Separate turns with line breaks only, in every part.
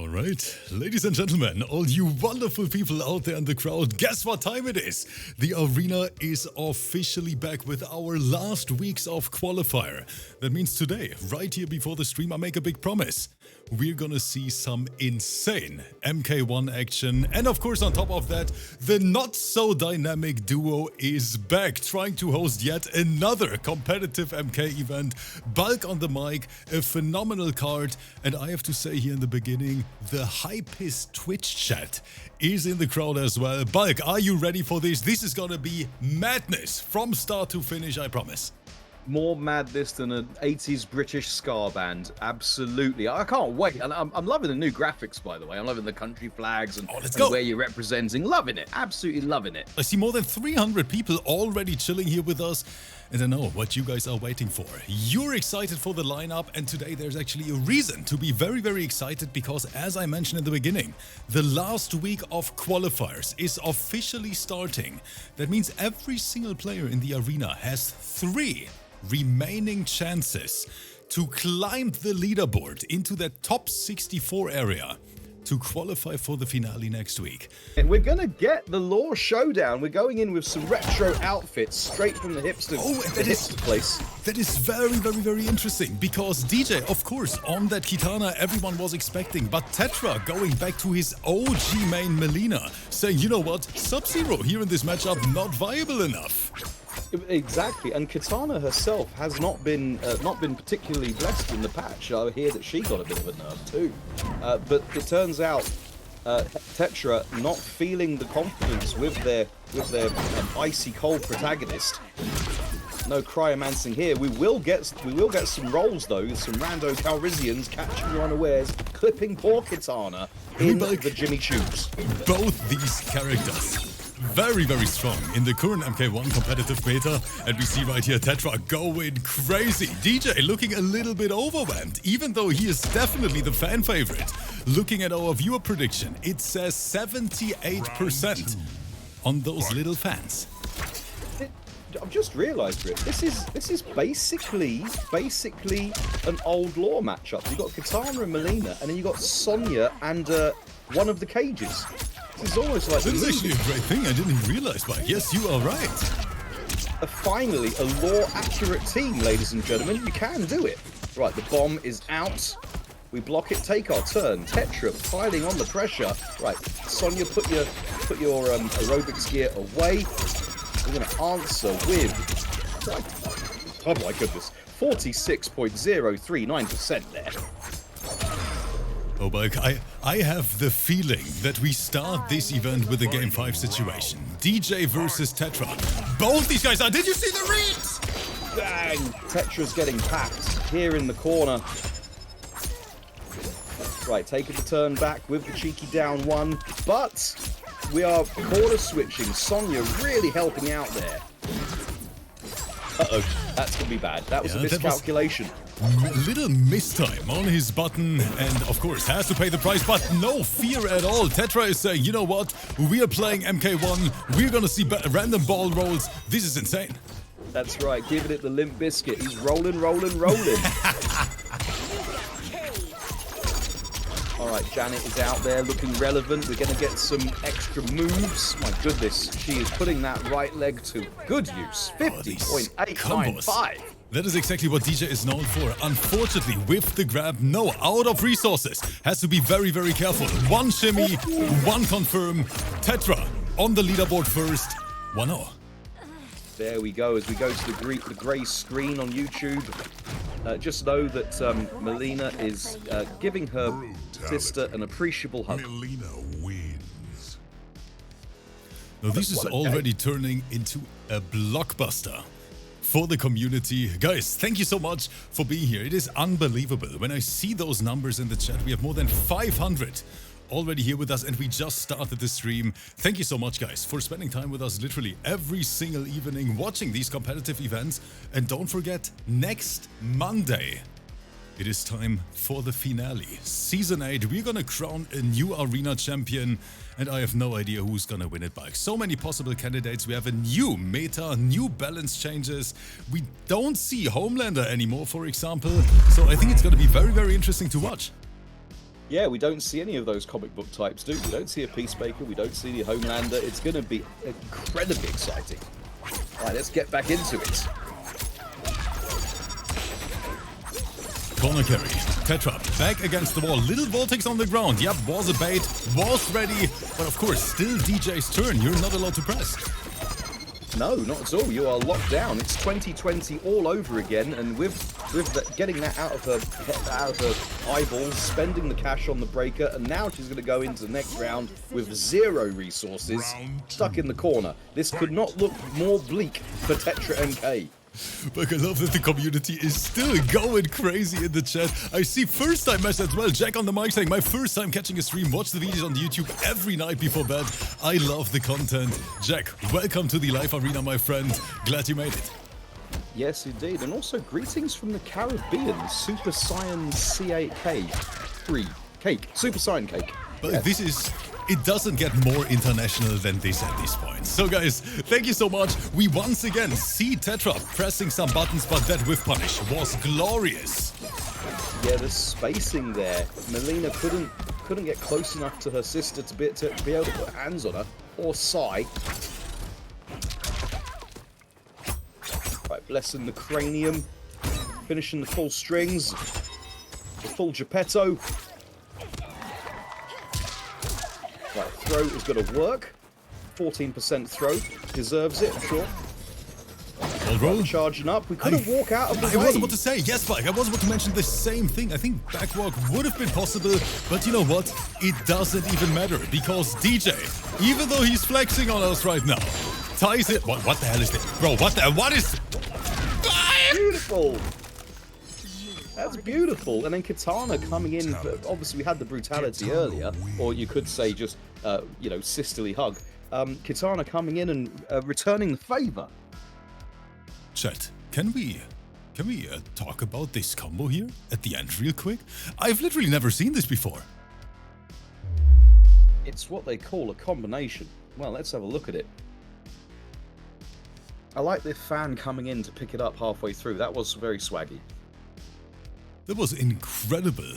Alright, ladies and gentlemen, all you wonderful people out there in the crowd, guess what time it is? The arena is officially back with our last weeks of qualifier. That means today, right here before the stream, I make a big promise. We're gonna see some insane MK1 action, and of course on top of that, the not so dynamic duo is back, trying to host yet another competitive MK event. Bulk on the mic, a phenomenal card, and I have to say here in the beginning, the hypest Twitch chat is in the crowd as well. Bulk, are you ready for this? This is gonna be madness from start to finish, I promise.
More madness than an 80s British ska band. Absolutely. I can't wait. And I'm loving the new graphics, by the way. I'm loving the country flags and where you're representing. Loving it. Absolutely loving it.
I see more than 300 people already chilling here with us. And I know what you guys are waiting for. You're excited for the lineup, and today there's actually a reason to be very, very excited because, as I mentioned in the beginning, the last week of qualifiers is officially starting. That means every single player in the arena has 3 remaining chances to climb the leaderboard into that top 64 area to qualify for the finale next week.
And we're gonna get the Law Showdown. We're going in with some retro outfits straight from the hipster, place.
That is very, very, very interesting because DJ, of course, on that KITANA everyone was expecting, but Tetra going back to his OG main MILEENA, saying, you know what, Sub-Zero here in this matchup not viable enough.
Exactly, and KITANA herself has not been particularly blessed in the patch. I hear that she got a bit of a nerve too, but it turns out Tetra not feeling the confidence with their icy cold protagonist. No cryomancing here. We will get some rolls though. Some rando Calrissians catching you unawares, clipping poor KITANA in the Jimmy Choos.
Both these characters very, very strong in the current MK1 competitive beta, and we see right here Tetra going crazy. DJ looking a little bit overwhelmed, even though he is definitely the fan favorite. Looking at our viewer prediction, it says 78% on those little fans.
I've just realised, Rick, this is basically an old Law matchup. You've got KITANA and MILEENA, and then you've got Sonya and one of the cages. It's almost like
this is actually a great thing. I didn't realize, but yes, you are right.
Finally, a Law-accurate team, ladies and gentlemen. You can do it. Right, the bomb is out. We block it, take our turn. Tetra piling on the pressure. Right, Sonya, put your aerobics gear away. We're going to answer with, oh my goodness, 46.039% there.
Oh, Bulk, I have the feeling that we start this event with a Game 5 situation. DJ versus Tetra. Both these guys are... Did you see the reads?
Bang! Tetra's getting packed here in the corner. Right, taking the turn back with the cheeky down one. But we are quarter switching. Sonya really helping out there. Uh-oh, that's going to be bad. That was a miscalculation.
Little mistime on his button, and of course has to pay the price, but no fear at all. Tetra is saying, you know what, we are playing MK1, we're gonna see random ball rolls. This is insane.
That's right, giving it the limp biscuit. He's rolling. Alright, Janet is out there looking relevant. We're gonna get some extra moves. My goodness, she is putting that right leg to good use. 50.895.
That is exactly what DJ is known for. Unfortunately, with the grab, no, out of resources. Has to be very, very careful. One shimmy, one confirm. Tetra on the leaderboard first. 1-0.
There we go. As we go to the grey screen on YouTube, just know that MILEENA is giving her sister an appreciable hug.
MILEENA wins.
Now, this is already turning into a blockbuster for the community. Guys, thank you so much for being here. It is unbelievable. When I see those numbers in the chat, we have more than 500 already here with us, and we just started the stream. Thank you so much, guys, for spending time with us literally every single evening watching these competitive events. And don't forget, next Monday, it is time for the finale. Season 8, we're gonna crown a new arena champion, and I have no idea who's gonna win it back. So many possible candidates. We have a new meta, new balance changes. We don't see Homelander anymore, for example. So I think it's gonna be very, very interesting to watch.
Yeah, we don't see any of those comic book types, do we? We don't see a Peacemaker, we don't see the Homelander. It's going to be incredibly exciting. All right, let's get back into it.
Corner carry. Tetra back against the wall. Little Vortex on the ground. Yep, was a bait. Was ready. But of course, still DJ's turn. You're not allowed to press.
No, not at all. You are locked down. It's 2020 all over again, and with getting that out of her eyeballs, spending the cash on the breaker, and now she's going to go into the next round with 0 resources, stuck in the corner. This could not look more bleak for TETRAMK.
But I love that the community is still going crazy in the chat. I see first time message as well. Jack on the mic saying, my first time catching a stream. Watch the videos on YouTube every night before bed. I love the content. Jack, welcome to the live arena, my friend. Glad you made it.
Yes, indeed. And also greetings from the Caribbean. Super Saiyan C8K. Cake. Super Saiyan Cake.
But
Yes.
this is... It doesn't get more international than this at this point. So guys, thank you so much. We once again see Tetra pressing some buttons, but that whiff punish was glorious.
Yeah, the spacing there. MILEENA couldn't get close enough to her sister to be able to put hands on her, or Sai. Right, blessing the cranium, finishing the full strings, the full Geppetto. Right, throw is going to work. 14% throw, deserves it, I'm sure.
Well, roll.
Charging up, we couldn't walk out of the
I
way.
was about to say, yes, Mike, I was about to mention the same thing. I think backwalk would have been possible, but you know what? It doesn't even matter, because DJ, even though he's flexing on us right now, ties it. What the hell is this? Bro, what is...
Beautiful! That's beautiful. And then Kitana coming in, obviously we had the brutality earlier, or you could say just, you know, sisterly hug. Kitana coming in and returning the favor.
Chat, can we talk about this combo here at the end real quick? I've literally never seen this before.
It's what they call a combination. Well, let's have a look at it. I like this fan coming in to pick it up halfway through. That was very swaggy.
That was incredible.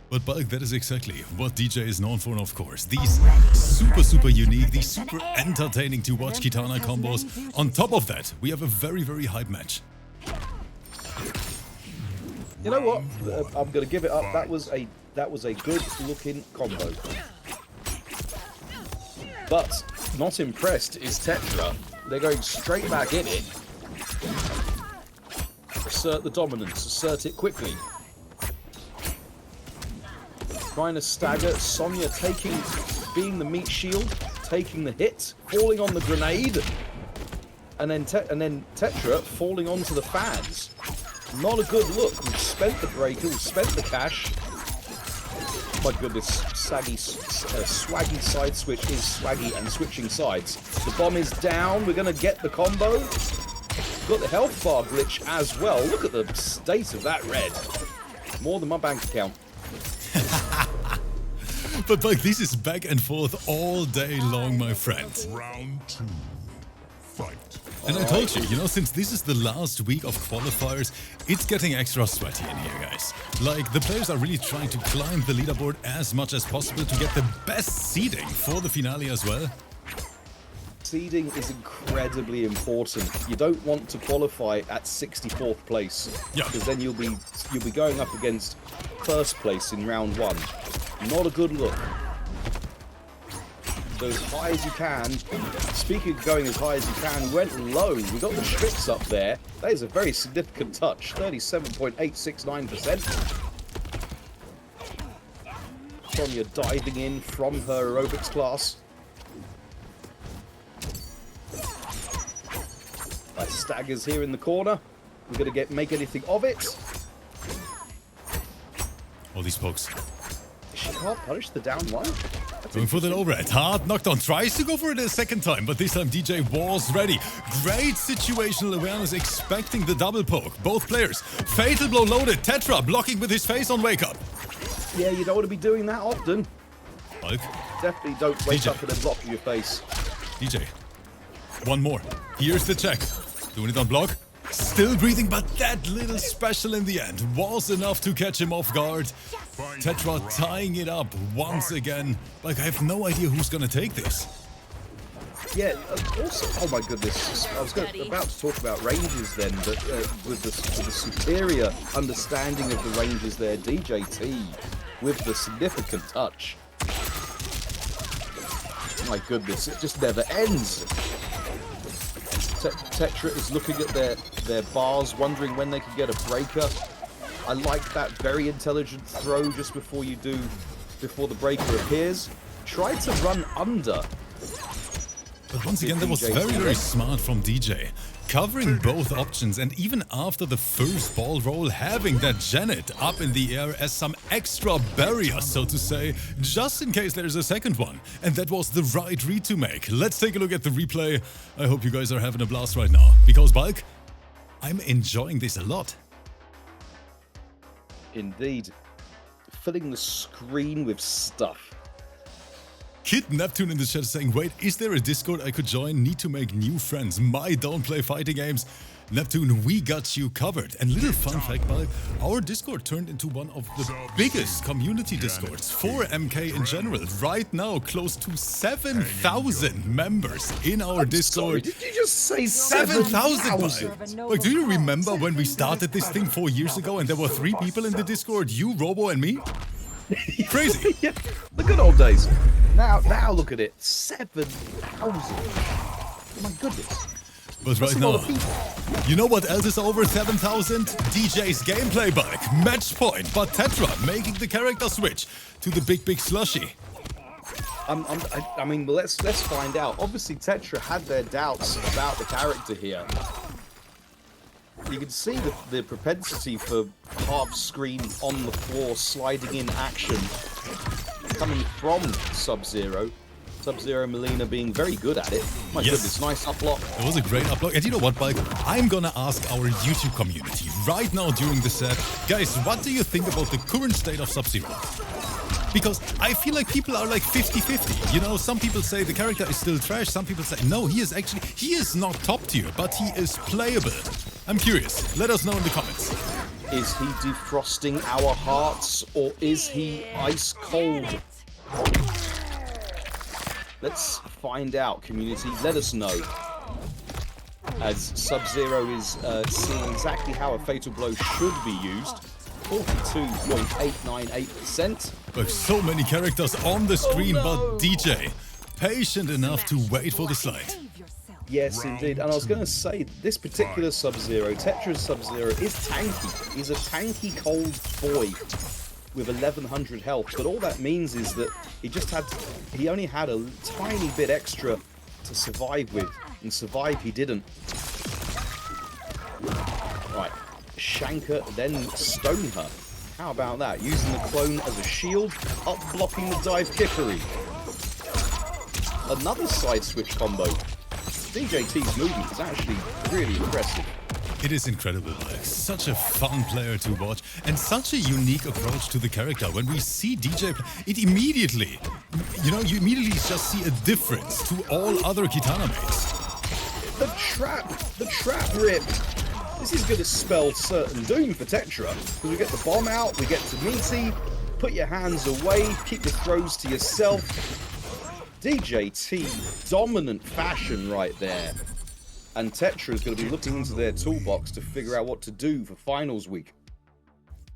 But Bulk, that is exactly what DJ is known for, of course. These super unique, these super entertaining to watch Kitana combos. On top of that, we have a very hype match.
You know what? I'm going to give it up. That was a good looking combo. But not impressed is Tetra. They're going straight back in it. Assert the dominance. Assert it quickly. Trying to stagger. Sonya being the meat shield, taking the hit, falling on the grenade, and then Tetra falling onto the fans. Not a good look. We've spent the breaker, we've spent the cash. My goodness, swaggy side switch is swaggy and switching sides. The bomb is down. We're going to get the combo. Got the health bar glitch as well. Look at the state of that red. More than my bank account.
But like, this is back and forth all day long, my friend.
Round 2. Fight.
And I told you, you know, since this is the last week of qualifiers, it's getting extra sweaty in here, guys. Like, the players are really trying to climb the leaderboard as much as possible to get the best seeding for the finale as well.
Seeding is incredibly important. You don't want to qualify at 64th place,
Yeah.
because then you'll be going up against first place in round 1. Not a good look. So as high as you can. Speaking of going as high as you can, we went low. We got the Strix up there. That is a very significant touch. 37.869%. Sonya diving in from her aerobics class. Right, staggers here in the corner. We're going to make anything of it.
All these pokes.
She can't punish the down one.
Going for the overhead. Hard knockdown. Tries to go for it a second time, but this time DJ was ready. Great situational awareness, expecting the double poke. Both players. Fatal blow loaded. Tetra blocking with his face on wake up.
Yeah, you don't want to be doing that often.
Bulk.
Definitely don't wake
DJ.
up and then block your face.
DJ. One more. Here's the check. Doing it on block. Still breathing, but that little special in the end was enough to catch him off guard. Tetra tying it up once again. Like, I have no idea who's gonna take this.
Yeah, also, oh my goodness, I was about to talk about ranges then, but with the superior understanding of the ranges there, DJT with the significant touch. My goodness, it just never ends. Tetra is looking at their bars, wondering when they can get a breaker. I like that very intelligent throw just before the breaker appears. Try to run under.
But once again, that was very, very smart from DJ. Covering both options, and even after the first ball roll, having that Janet up in the air as some extra barrier, so to say, just in case there's a second one. And that was the right read to make. Let's take a look at the replay. I hope you guys are having a blast right now. Because, Bulk, I'm enjoying this a lot.
Indeed. Filling the screen with stuff.
Kid Neptune in the chat saying, wait, is there a Discord I could join? Need to make new friends. My don't play fighting games. Neptune, we got you covered. And little fun fact, Bulk, our Discord turned into one of the biggest community Discords for MK in general. Right now, close to 7,000 members in our Discord.
Sorry, did you just say
7,000? Like, do you remember when we started this thing 4 years ago and there were 3 people in the Discord? You, Robo, and me? Crazy.
Yeah, the good old days. Now look at it. 7,000. Oh my goodness.
But right now, you know what else is over 7,000? DJ's gameplay bike, match point, but Tetra making the character switch to the big slushy.
I mean, let's find out. Obviously, Tetra had their doubts about the character here. You can see the propensity for half screen on the floor sliding in action coming from Sub-Zero. Sub-Zero MILEENA being very good at it. My goodness, nice up block.
It was a great up block. And you know what, Bulk? I'm gonna ask our YouTube community right now during the set, guys, what do you think about the current state of Sub-Zero? Because I feel like people are like 50-50. You know, some people say the character is still trash. Some people say, no, he is not top tier, but he is playable. I'm curious. Let us know in the comments.
Is he defrosting our hearts, or is he ice cold? Let's find out, community. Let us know. As Sub-Zero is seeing exactly how a Fatal Blow should be used. 42.898%.
There's so many characters on the screen, but DJ, patient enough to wait for the slide.
Yes, indeed. And I was going to say, this particular Sub-Zero, Tetra's Sub-Zero, is tanky. He's a tanky cold boy with 1100 health. But all that means is that he only had a tiny bit extra to survive with. And survive he didn't. Right. Shanker, then stone her. How about that? Using the clone as a shield, up blocking the dive kickery. Another side switch combo. DJT's movement is actually really impressive.
It is incredible, like such a fun player to watch and such a unique approach to the character. When we see DJ play, it immediately, you immediately just see a difference to all other Kitana mates.
The trap rip. This is going to spell certain doom for Tetra, because we get the bomb out, we get to meaty, put your hands away, keep the throws to yourself. DJT, dominant fashion right there. And Tetra is going to be looking into their toolbox to figure out what to do for finals week.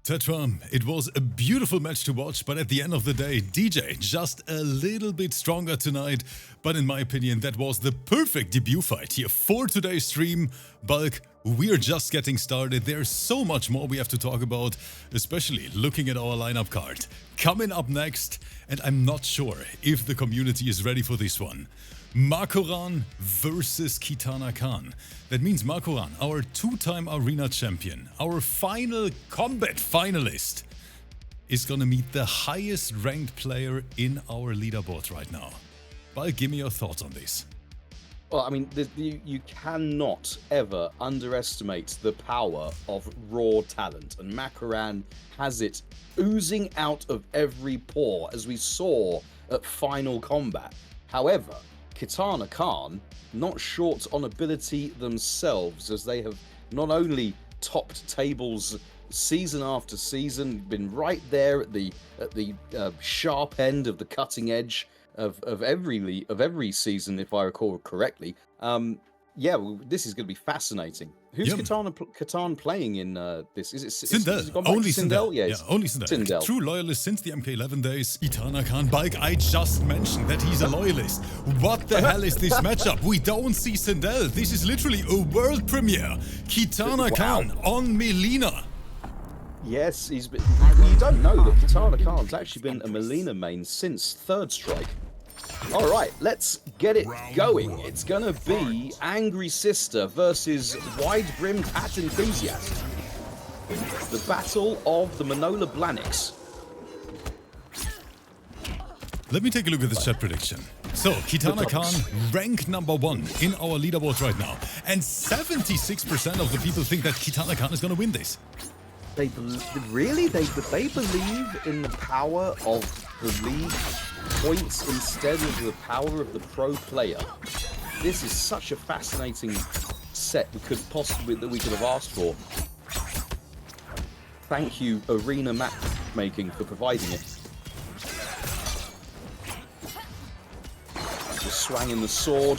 Tetra, it was a beautiful match to watch, but at the end of the day, DJ just a little bit stronger tonight. But in my opinion, that was the perfect debut fight here for today's stream. Bulk, we're just getting started. There's so much more we have to talk about, especially looking at our lineup card. Coming up next, and I'm not sure if the community is ready for this one. MAKORAN versus KITANAKAHN. That means MAKORAN, our two-time arena champion, our final combat finalist, is gonna meet the highest ranked player in our leaderboard right now. But give me your thoughts on this.
Well, I mean, you cannot ever underestimate the power of raw talent, and MAKORAN has it oozing out of every pore, as we saw at Final Combat. However, KITANAKAHN not short on ability themselves, as they have not only topped tables season after season, been right there at the sharp end of the cutting edge of every season, if I recall correctly. Yeah, well, this is going to be fascinating. Who's Katan playing in this? Is it
Sindel? Only Sindel.
Yeah,
only Sindel. True loyalist since the MK11 days. KITANAKAHN Bike, I just mentioned that he's a loyalist. What the hell is this matchup? We don't see Sindel. This is literally a world premiere. KITANAKAHN on MILEENA.
Yes, he's been... You don't know that KITANAKAHN's actually been a MILEENA main since Third Strike. All right, let's get it going. It's gonna be Angry Sister versus Wide-Brimmed Hat Enthusiast. The battle of the Manola Blaniks.
Let me take a look at the chat prediction. So, KITANAKAHN rank #1 in our leaderboard right now. And 76% of the people think that KITANAKAHN is gonna win this.
They believe in the power of the league points instead of the power of the pro player. This is such a fascinating set we could have asked for. Thank you, Arena Matchmaking, for providing it. Just swanging the sword.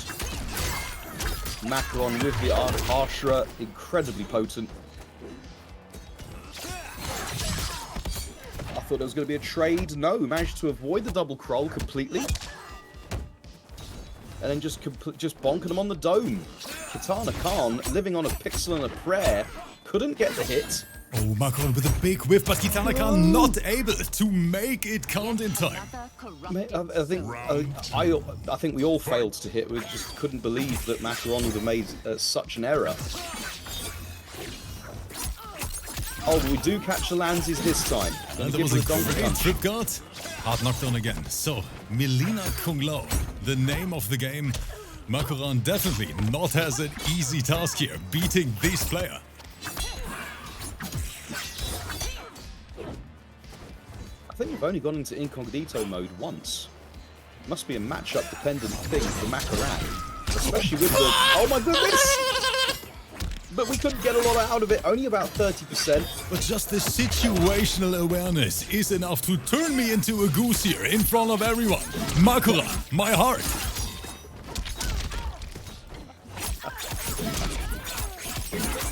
MAKORAN with the ASHRAH, incredibly potent. I thought there was going to be a trade. No, managed to avoid the double crawl completely. And then just bonking them on the dome. KITANAKAHN, living on a pixel and a prayer, couldn't get the hit.
Oh, MAKORAN with a big whiff, but KITANAKAHN not able to make it count in time.
I think we all failed to hit. We just couldn't believe that MAKORAN would have made such an error. Oh, but we do catch the Landsies this time.
And that was a great trip guard. Hard knockdown again. So, MILEENA Kung Lao, the name of the game. MAKORAN definitely not has an easy task here, beating this player.
I think we've only gone into incognito mode once. Must be a matchup dependent thing for MAKORAN. Especially with the... Oh my goodness! But we couldn't get a lot out of it, only about 30%.
But just the situational awareness is enough to turn me into a goose here in front of everyone. MAKORAN, my heart.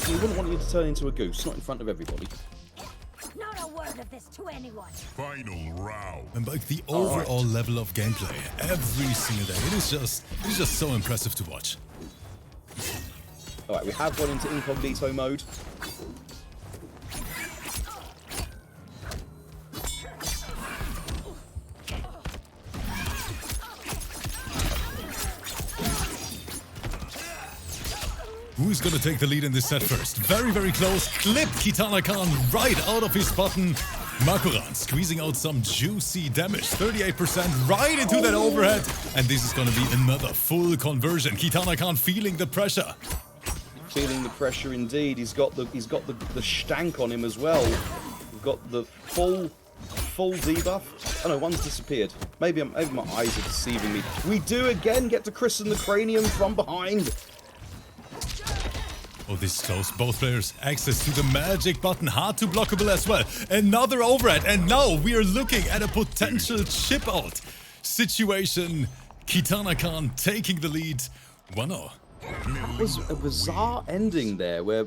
We wouldn't want you to turn into a goose, not in front of everybody.
Not a word of this to anyone.
Final round.
And like the overall level of gameplay every single day, it is just so impressive to watch.
Alright, we have gone into incognito mode.
Who's gonna take the lead in this set first? Very, very close. Clip KITANAKAHN right out of his button. MAKORAN squeezing out some juicy damage. 38% right into that overhead. And this is gonna be another full conversion. KITANAKAHN feeling the pressure.
Feeling the pressure indeed. He's got the stank on him as well. We've got the full debuff. Oh no, one's disappeared. Maybe my eyes are deceiving me. We do again get to christen the cranium from behind.
Oh, this is close. Both players access to the magic button. Hard to blockable as well. Another overhead. And now we are looking at a potential chip out situation. KITANAKAHN taking the lead. 1-0.
It was a bizarre ending there where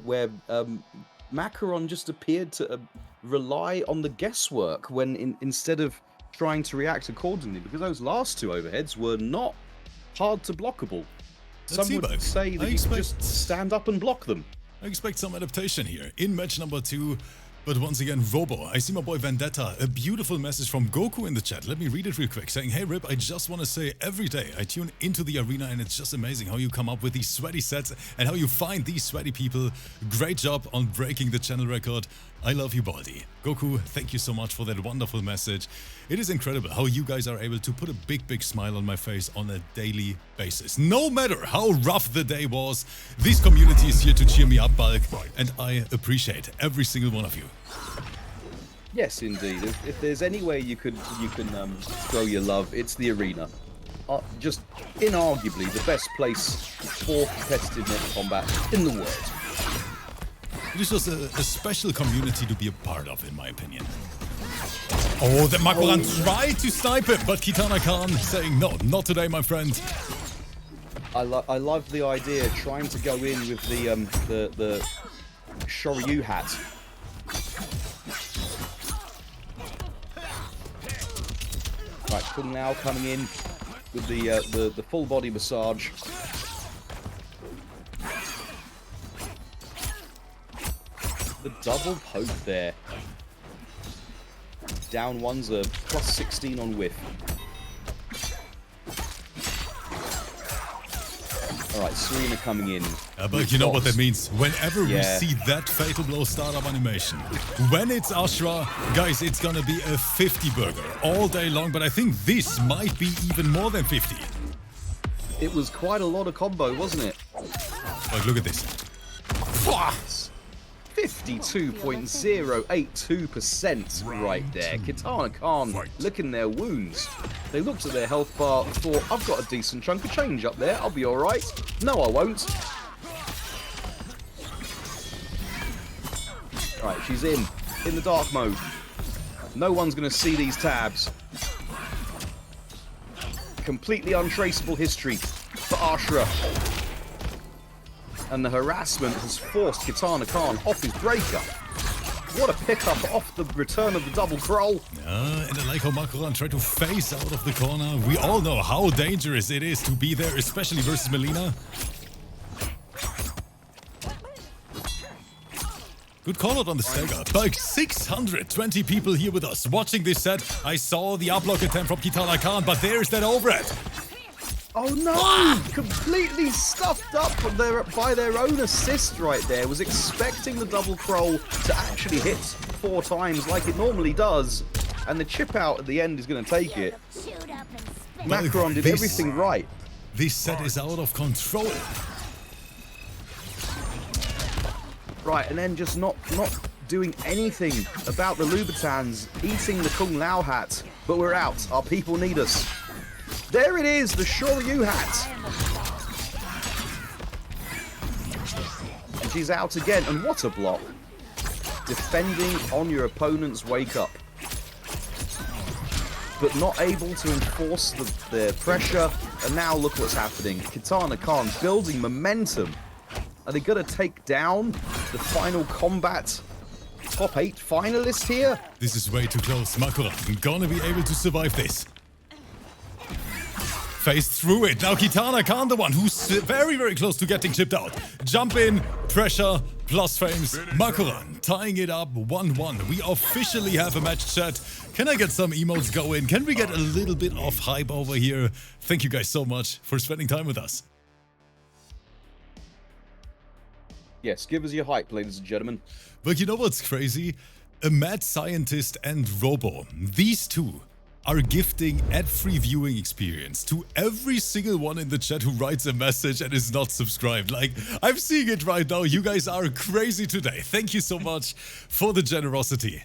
MAKORAN just appeared to rely on the guesswork when instead of trying to react accordingly, because those last two overheads were not hard to blockable. Some would say that you could just stand up and block them.
I expect some adaptation here in match number 2. But once again, Robo, I see my boy Vendetta, a beautiful message from Goku in the chat. Let me read it real quick, saying, hey Rip, I just want to say every day I tune into the arena and it's just amazing how you come up with these sweaty sets and how you find these sweaty people. Great job on breaking the channel record. I love you, Baldi. Goku, thank you so much for that wonderful message. It is incredible how you guys are able to put a big smile on my face on a daily basis. No matter how rough the day was, this community is here to cheer me up, Bulk, and I appreciate every single one of you.
Yes, indeed. If there's any way you can throw your love, it's the arena. Just inarguably the best place for competitive Mortal Kombat in the world.
This was a special community to be a part of, in my opinion. Oh, the MAKORAN tried to snipe him, but KITANAKAHN saying, no, not today, my friend.
I love the idea trying to go in with the Shoryu hat. Right, Kung Lao coming in with the full body massage. The double poke there. Down one's a plus 16 on whiff. Alright, Serena coming in.
But you know what that means? Whenever we see that Fatal Blow startup animation, when it's ASHRAH, guys, it's gonna be a 50 burger all day long, but I think this might be even more than 50.
It was quite a lot of combo, wasn't it?
Like, look at this.
52.082% right there. KITANAKAHN licking their wounds. They looked at their health bar and thought, I've got a decent chunk of change up there, I'll be alright. No, I won't. Right, she's in the dark mode. No one's going to see these tabs. Completely untraceable history for ASHRAH. And the harassment has forced KITANAKAHN off his breaker. What a pickup off the return of the double crawl.
And I like how MAKORAN tried to face out of the corner. We all know how dangerous it is to be there, especially versus MILEENA. Good call out on the stagger. Like 620 people here with us watching this set. I saw the uplock attempt from KITANAKAHN, but there's that overhead.
Oh no! Completely stuffed up by their own assist right there. Was expecting the double crawl to actually hit 4 times like it normally does. And the chip out at the end is going to take it. MAKORAN did everything right.
This set is out of control.
Right, and then just not doing anything about the Louboutins eating the Kung Lao hat. But we're out. Our people need us. There it is, the Shoryu hat. And she's out again, and what a block. Defending on your opponent's wake up. But not able to enforce the pressure, and now look what's happening. KITANAKAHN building momentum. Are they going to take down the final combat top 8 finalist here?
This is way too close. MAKORAN gonna be able to survive this. Face through it. Now KITANAKAHN, the one who's very, very close to getting chipped out. Jump in, pressure, plus frames. MAKORAN tying it up 1-1. We officially have a match, chat. Can I get some emotes going? Can we get a little bit of hype over here? Thank you guys so much for spending time with us.
Yes, give us your hype, ladies and gentlemen.
But you know what's crazy? A mad scientist and Robo, these two are gifting ad-free viewing experience to every single one in the chat who writes a message and is not subscribed. Like, I'm seeing it right now. You guys are crazy today. Thank you so much for the generosity.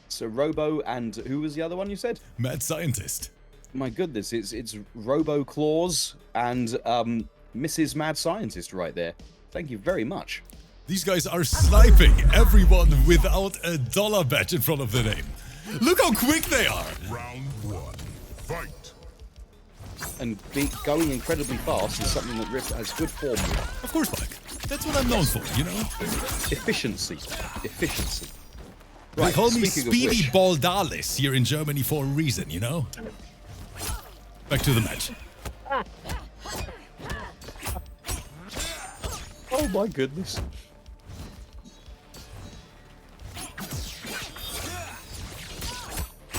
So Robo and who was the other one you said?
Mad Scientist.
My goodness, it's Robo Claus and Mrs. Mad Scientist right there. Thank you very much.
These guys are sniping everyone without a dollar badge in front of their name. Look how quick they are!
Round 1. Fight!
And going incredibly fast is something that Rip has good form with.
Of course, Mike. That's what I'm known for, you know?
Efficiency. Efficiency.
They call me Speedy Baldalis here in Germany for a reason, you know? Back to the match.
Oh my goodness.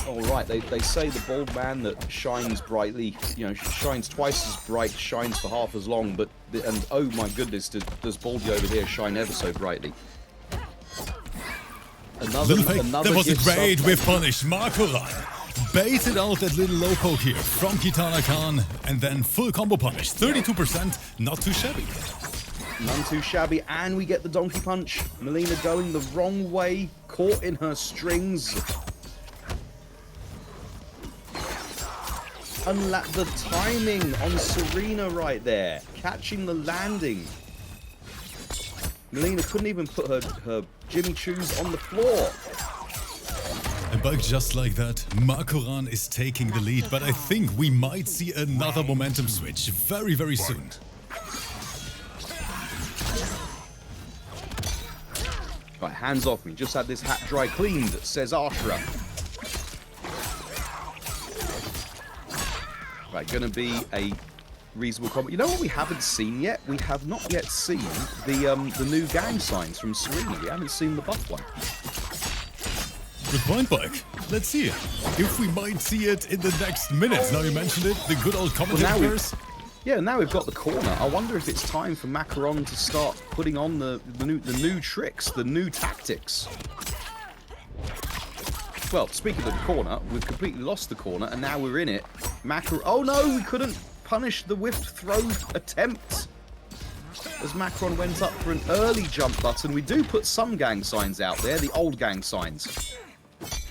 All right, they say the bald man that shines brightly, you know, shines twice as bright, shines for half as long, but, and oh my goodness, does Baldy over here shine ever so brightly. Another
that was a great whiff punish. MAKORAN baited out that little low poke here from KITANAKAHN, and then full combo punish. 32%, not too shabby.
None too shabby, and we get the donkey punch. MILEENA going the wrong way, caught in her strings. The timing on Serena right there, catching the landing. MILEENA couldn't even put her Jimmy Choos on the floor.
And by just like that, MAKORAN is taking the lead, but I think we might see another momentum switch very, very soon.
Right, hands off me. Just had this hat dry cleaned, says ASHRAH. Right, gonna be a reasonable combat. You know what we haven't seen yet? We have not yet seen the new gang signs from Serena. We haven't seen the buff one.
Good point, Bike. Let's see it. If we might see it in the next minutes. Now you mentioned it, the good old commentators.
Yeah, now we've got the corner. I wonder if it's time for MAKORAN to start putting on the new tricks, the new tactics. Well, speaking of the corner, we've completely lost the corner, and now we're in it. Oh no, we couldn't punish the whiffed throw attempt. As MAKORAN went up for an early jump button, we do put some gang signs out there, the old gang signs.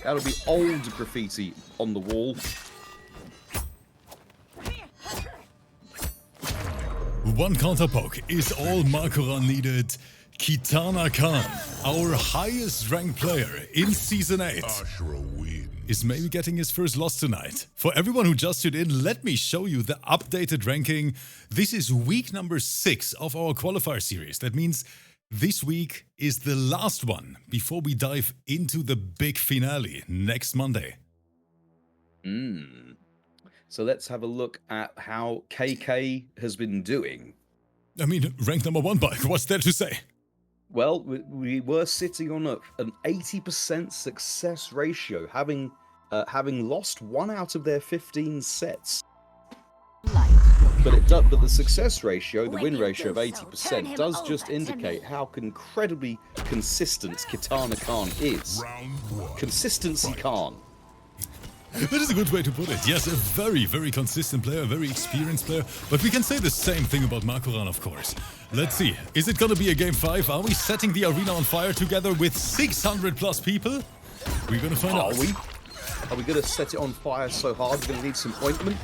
That'll be old graffiti on the wall.
One counter poke is all MAKORAN needed. KITANAKAHN, our highest ranked player in Season 8, is maybe getting his first loss tonight. For everyone who just tuned in, let me show you the updated ranking. This is week number 6 of our qualifier series. That means this week is the last one before we dive into the big finale next Monday.
So let's have a look at how KK has been doing.
I mean, rank number 1, Bike. What's there to say?
Well, we were sitting on an 80% success ratio, having lost 1 out of their 15 sets. But the success ratio, the win ratio of 80%, does just indicate how incredibly consistent KITANAKAHN is. Consistency Khan.
That is a good way to put it. Yes, a very, very consistent player, a very experienced player. But we can say the same thing about MAKORAN, of course. Let's see. Is it going to be a game 5? Are we setting the arena on fire together with 600 plus people? We're going to find out.
Are we going to set it on fire so hard we're going to need some ointment?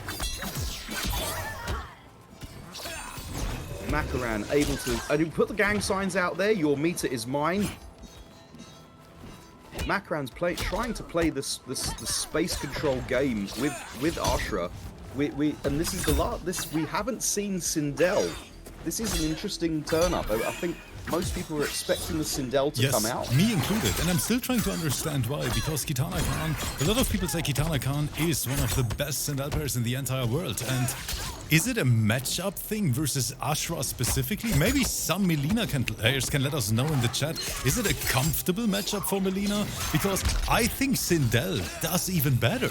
MAKORAN able to... put the gang signs out there. Your meter is mine. MAKORAN's trying to play the space control game with ASHRAH. And this is we haven't seen Sindel. This is an interesting turn up. I think most people were expecting the Sindel to come out.
Me included. And I'm still trying to understand why, because KITANAKAHN, a lot of people say KITANAKAHN is one of the best Sindel players in the entire world. And is it a matchup thing versus ASHRAH specifically? Maybe some MILEENA players can let us know in the chat. Is it a comfortable matchup for MILEENA? Because I think Sindel does even better.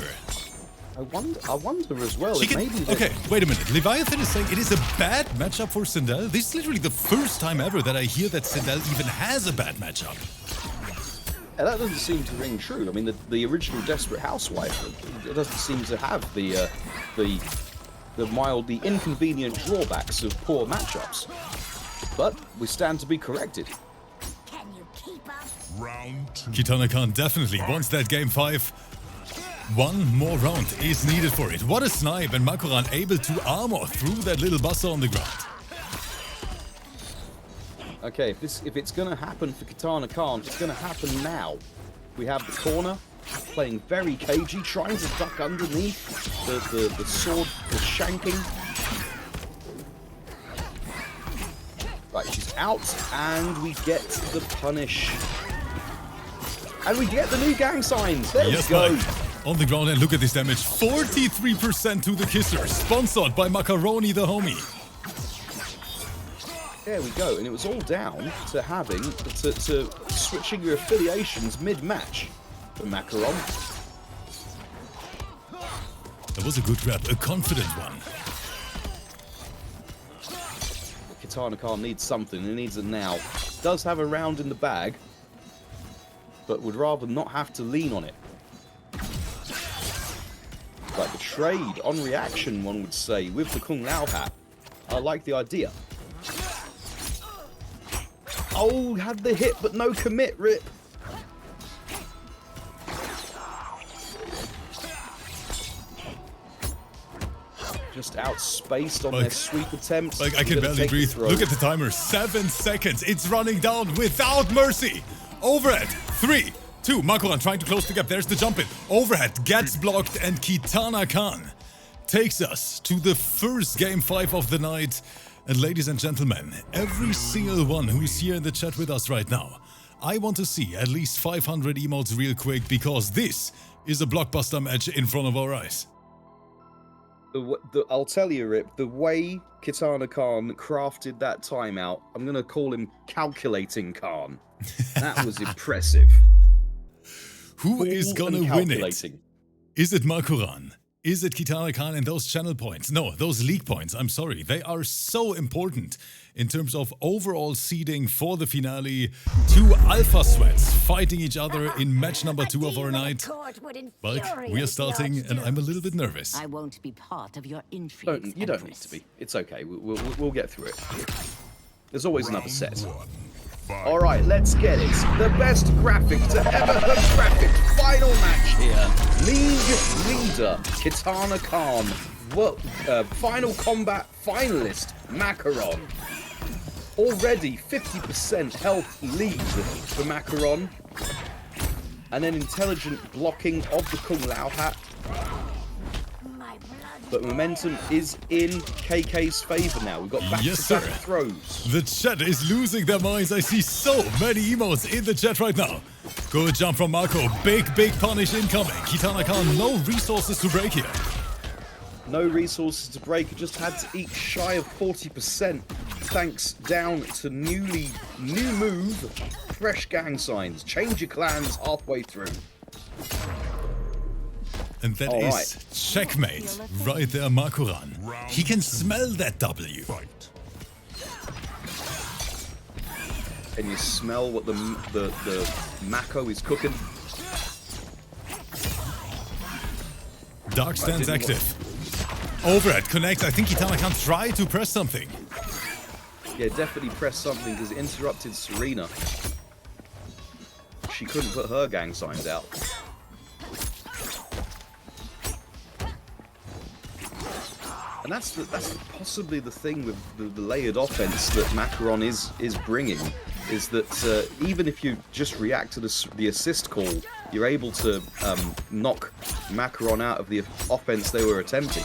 I wonder as well.
Okay, wait a minute. Leviathan is saying it is a bad matchup for Sindel. This is literally the first time ever that I hear that Sindel even has a bad matchup.
And that doesn't seem to ring true. I mean, the original Desperate Housewife, it doesn't seem to have the inconvenient drawbacks of poor matchups. But we stand to be corrected.
Can you keep up?
Round 2.
KITANAKAHN definitely wants that game 5. One more round is needed for it. What a snipe, and MAKORAN able to armor through that little buster on the ground.
Okay, if it's going to happen for KITANAKAHN, it's going to happen now. We have the corner, playing very cagey, trying to duck underneath the sword, the shanking. Right, she's out, and we get the punish. And we get the new gang signs. There we go.
Mike. On the ground, and look at this damage. 43% to the kisser, sponsored by Macaroni the homie.
There we go, and it was all down to having to switching your affiliations mid-match for MAKORAN.
That was a good grab, a confident one.
KITANAKAHN needs something, he needs it now. Does have a round in the bag, but would rather not have to lean on it. Like the trade on reaction, one would say, with the Kung Lao hat. I like the idea. Oh, had the hit, but no commit, Rip. just outspaced on their sweep attempt.
Like, I can barely breathe. Look at the timer. 7 seconds. It's running down without mercy. Overhead. 3, 2. MAKORAN trying to close the gap. There's the jump in. Overhead gets blocked, and KITANAKAHN takes us to the first game 5 of the night. And ladies and gentlemen, every single one who's here in the chat with us right now, I want to see at least 500 emotes real quick, because this is a blockbuster match in front of our eyes.
I'll tell you, Rip, the way KITANAKAHN crafted that timeout, I'm going to call him Calculating Khan. That was impressive.
Who is going to win it? Is it MAKORAN? Is it KITANAKAHN and those channel points? No, those league points, I'm sorry. They are so important in terms of overall seeding for the finale. 2 alpha sweats fighting each other in match number 2 of our night. Bulk, we are starting and I'm a little bit nervous.
I won't be part of your intrigue.
You don't need to be. It's okay. We'll get through it. There's always another set. All right, let's get it. The best graphic to ever have graphic. Final match here. League leader KITANAKAHN. Final combat finalist MAKORAN. Already 50% health lead for MAKORAN. And then intelligent blocking of the Kung Lao hat. But momentum is in KK's favor now. We've got back-to-back throws.
The chat is losing their minds. I see so many emotes in the chat right now. Good jump from Marco. Big punish incoming. KITANAKAHN, no resources to break here.
No resources to break. It just had to eat shy of 40%. Thanks down to new move, fresh gang signs. Change your clans halfway through.
And that is checkmate right there, MAKORAN. He can smell that W.
Can you smell what the Mako is cooking?
Dark stands active. Overhead connects. I think KITANAKAHN tried to press something.
Yeah, definitely press something because it interrupted Serena. She couldn't put her gang signs out. And that's possibly the thing with the layered offense that MAKORAN is bringing, is that even if you just react to the assist call, you're able to knock MAKORAN out of the offense they were attempting.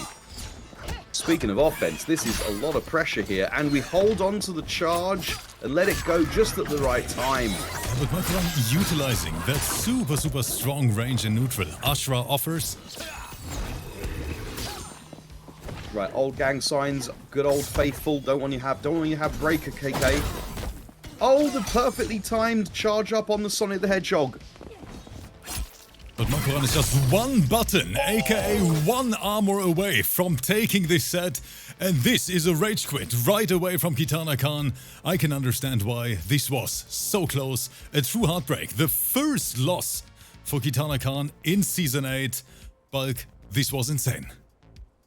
Speaking of offense, this is a lot of pressure here, and we hold on to the charge and let it go just at the right time.
But MAKORAN utilizing that super strong range in neutral. ASHRAH offers.
Right, old gang signs, good old faithful. Don't want you have breaker, KK. Oh, the perfectly timed charge up on the Sonic the Hedgehog.
But MAKORAN is just one button, aka one armor away from taking this set. And this is a rage quit right away from KITANAKAHN. I can understand why this was so close. A true heartbreak. The first loss for KITANAKAHN in Season 8. Bulk, this was insane.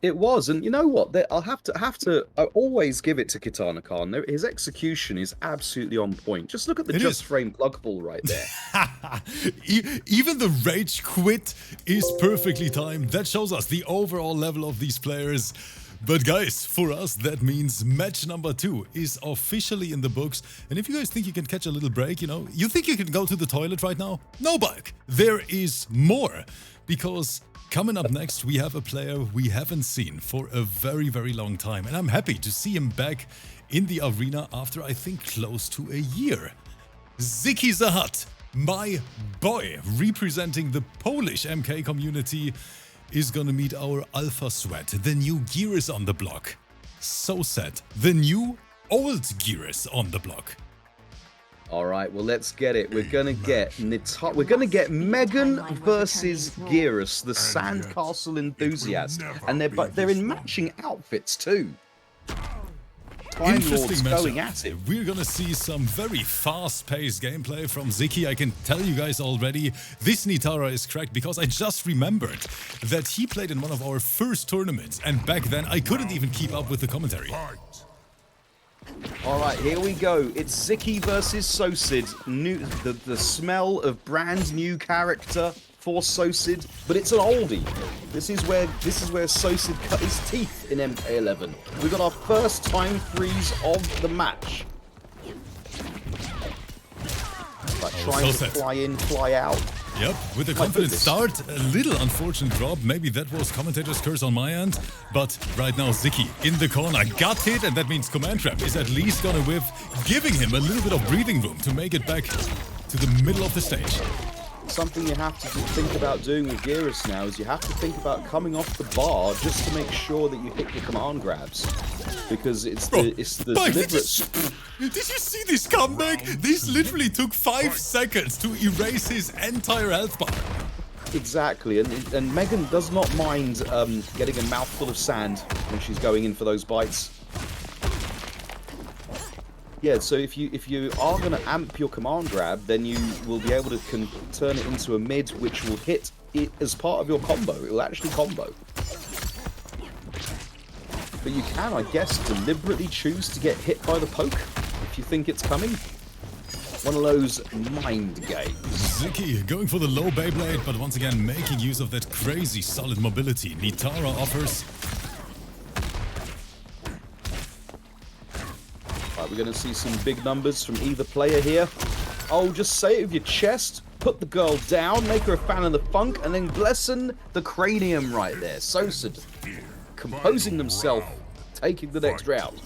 It was, and you know what? I'll have to always give it to KITANAKAHN. His execution is absolutely on point. Just look at the just frame plug ball right there.
Even the rage quit is perfectly timed. That shows us the overall level of these players. But guys, for us, that means match number 2 is officially in the books. And if you guys think you can catch a little break, you think you can go to the toilet right now? No, Bulk. There is more. Because coming up next, we have a player we haven't seen for a very long time. And I'm happy to see him back in the arena after, I think, close to a year. ZIKI Zahat, my boy, representing the Polish MK community, is gonna meet our Alpha Sweat, the new GERAS on the block. SOSED, the new old GERAS on the block.
All right, well, let's get it. We're gonna get We're gonna get Megan versus GERAS, the Sandcastle enthusiast, and they're in matching outfits too. Time Lords going at it.
We're gonna see some very fast-paced gameplay from ZIKI. I can tell you guys already, this NITARA is cracked because I just remembered that he played in one of our first tournaments, and back then I couldn't even keep up with the commentary.
All right, here we go. It's ZIKI versus SOSED. The smell of brand new character for SOSED, but it's an oldie. This is where SOSED cut his teeth in MK11. We got our first time freeze of the match. Like trying to fly in, fly out.
Yep, with a confident start, a little unfortunate drop. Maybe that was commentator's curse on my end. But right now, ZIKI in the corner got hit, and that means Command Trap is at least gonna whiff, giving him a little bit of breathing room to make it back to the middle of the stage.
Something you have to think about doing with GERAS now is you have to think about coming off the bar just to make sure that you hit your command grabs. Because it's the deliberate...
Did you see this comeback? This literally took 5 seconds to erase his entire health bar.
Exactly, and Megan does not mind getting a mouthful of sand when she's going in for those bites. Yeah, so if you are going to amp your command grab, then you will be able to turn it into a mid, which will hit it as part of your combo. It will actually combo. But you can, I guess, deliberately choose to get hit by the poke if you think it's coming. One of those mind games.
ZIKI going for the low Beyblade, but once again making use of that crazy solid mobility NITARA offers.
Right, we're going to see some big numbers from either player here. Oh, just say it with your chest. Put the girl down, make her a fan of the funk, and then glisten the cranium right there. SOSED composing themselves, taking the next round.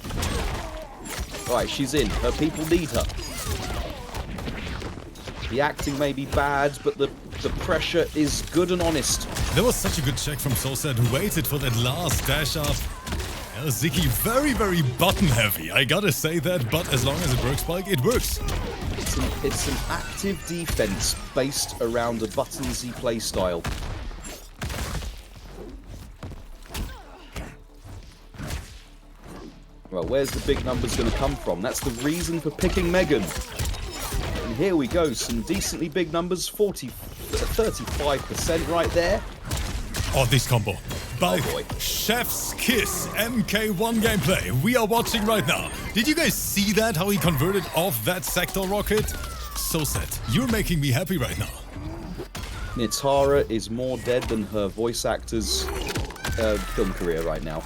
Alright, she's in. Her people need her. The acting may be bad, but the pressure is good and honest.
There was such a good check from SOSED, who waited for that last dash up. ZIKI very, very button heavy. I gotta say that, but as long as it works, Spike, it works.
It's an active defense based around a buttonsy playstyle. Well, where's the big numbers going to come from? That's the reason for picking Megan. And here we go, some decently big numbers, 35% right there.
Oh, this combo. By Chef's Kiss MK1 gameplay we are watching right now. Did you guys see that, how he converted off that sector rocket? SOSED, you're making me happy right now.
NITARA is more dead than her voice actor's film career right now.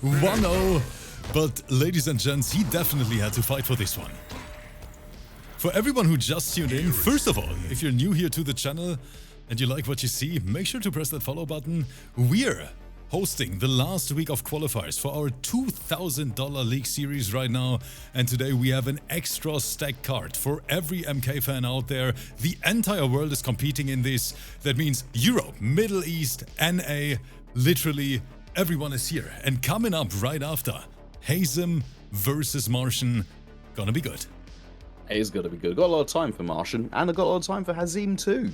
1-0, but ladies and gents, he definitely had to fight for this one. For everyone who just tuned in, first of all, if you're new here to the channel and you like what you see, make sure to press that follow button. We're hosting the last week of qualifiers for our $2,000 League Series right now, and today we have an extra stack card for every MK fan out there. The entire world is competing in this. That means Europe, Middle East, NA, literally everyone is here. And coming up right after, HAZIM versus Martian. Gonna be good.
It is gonna be good. Got a lot of time for Martian, and I got a lot of time for HAZIM too.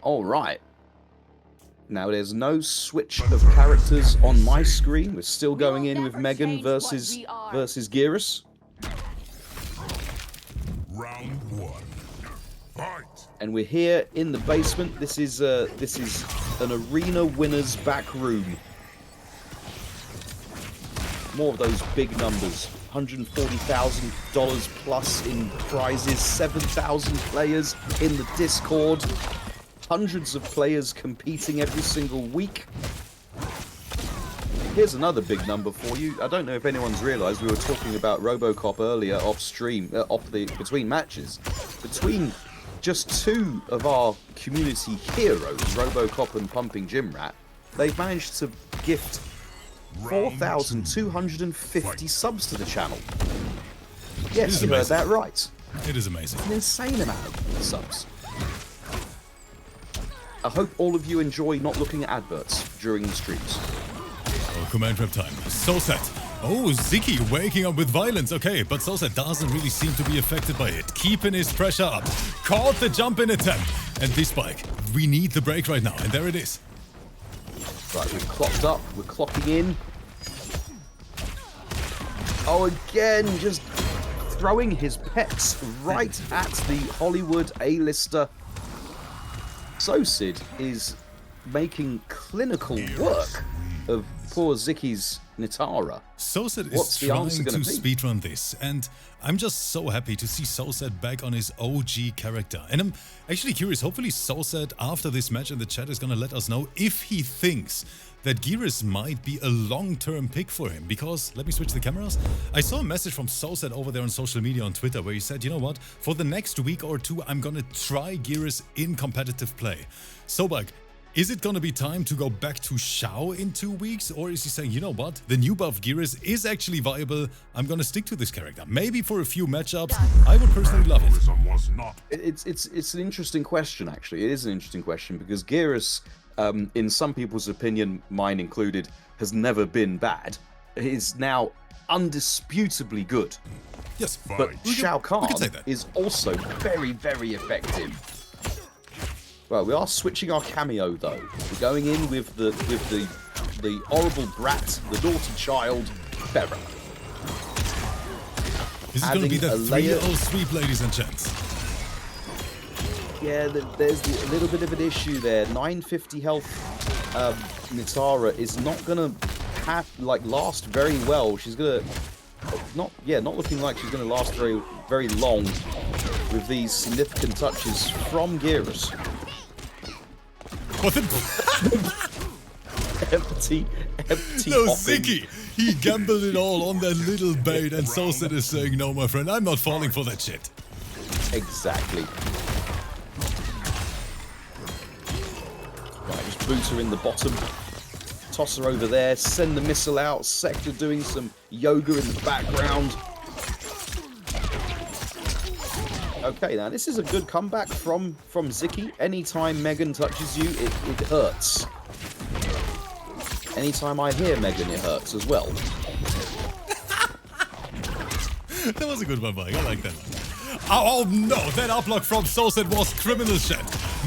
Alright. Now there's no switch of characters on my screen. We're still going in with Megan versus GERAS.
Round 1. Fight.
And we're here in the basement. This is an arena winner's back room. More of those big numbers. $140,000 plus in prizes, 7,000 players in the Discord, hundreds of players competing every single week. Here's another big number for you. I don't know if anyone's realized we were talking about RoboCop earlier off stream, between matches. Between just two of our community heroes, RoboCop and Pumping Gym Rat, they've managed to gift 4,250 subs to the channel. Yes, you heard that right.
It is amazing.
An insane amount of subs. I hope all of you enjoy not looking at adverts during the streams.
Oh, command trap time. SOSED. Oh, ZIKI waking up with violence. Okay, but SOSED doesn't really seem to be affected by it. Keeping his pressure up. Caught the jump in attempt. And this spike. We need the break right now. And there it is.
Right, we've clocked up. We're clocking in. Oh, again, just throwing his pets right at the Hollywood A-lister. SOSED is making clinical work of poor ZIKI's NITARA?
SOSED
What's
is
the
trying
answer
to
gonna be?
speedrun this, and I'm just so happy to see SOSED back on his OG character. And I'm actually curious, hopefully SOSED after this match in the chat is gonna let us know if he thinks that GERAS might be a long-term pick for him, because, let me switch the cameras, I saw a message from SOSED over there on social media on Twitter where he said, you know what, for the next week or two I'm gonna try GERAS in competitive play. So, Bug, is it gonna be time to go back to Shao in 2 weeks, or is he saying, you know what, the new buff GERAS is actually viable, I'm gonna stick to this character? Maybe for a few matchups, I would personally love it.
Tourism was not.
It's an interesting question, actually. It is an interesting question because GERAS, in some people's opinion, mine included, has never been bad. It is now undisputably good.
Yes,
But
we
Shao
can
Kahn
say that.
is also very, very effective. Well, we are switching our cameo though. We're going in with the horrible brat, the naughty child, Farah.
This is gonna be
adding
the
a layer-
3-0 sweep, ladies and gents.
Yeah, there's a little bit of an issue there. 950 health NITARA is not gonna have last very well. She's gonna not looking like she's gonna last very long with these significant touches from GERAS.
What the
empty
No,
hopping.
ZIKI! He gambled it all on that little bait, and SOSED is saying, no, my friend, I'm not falling for that shit.
Exactly. Right, just boot her in the bottom. Toss her over there, send the missile out. Sector doing some yoga in the background. Okay, now this is a good comeback from ZIKI. Anytime Megan touches you, it hurts. Anytime I hear Megan, it hurts as well.
That was a good one, Mike. I like that one. Oh no, that uplock from SOSED was criminal shit.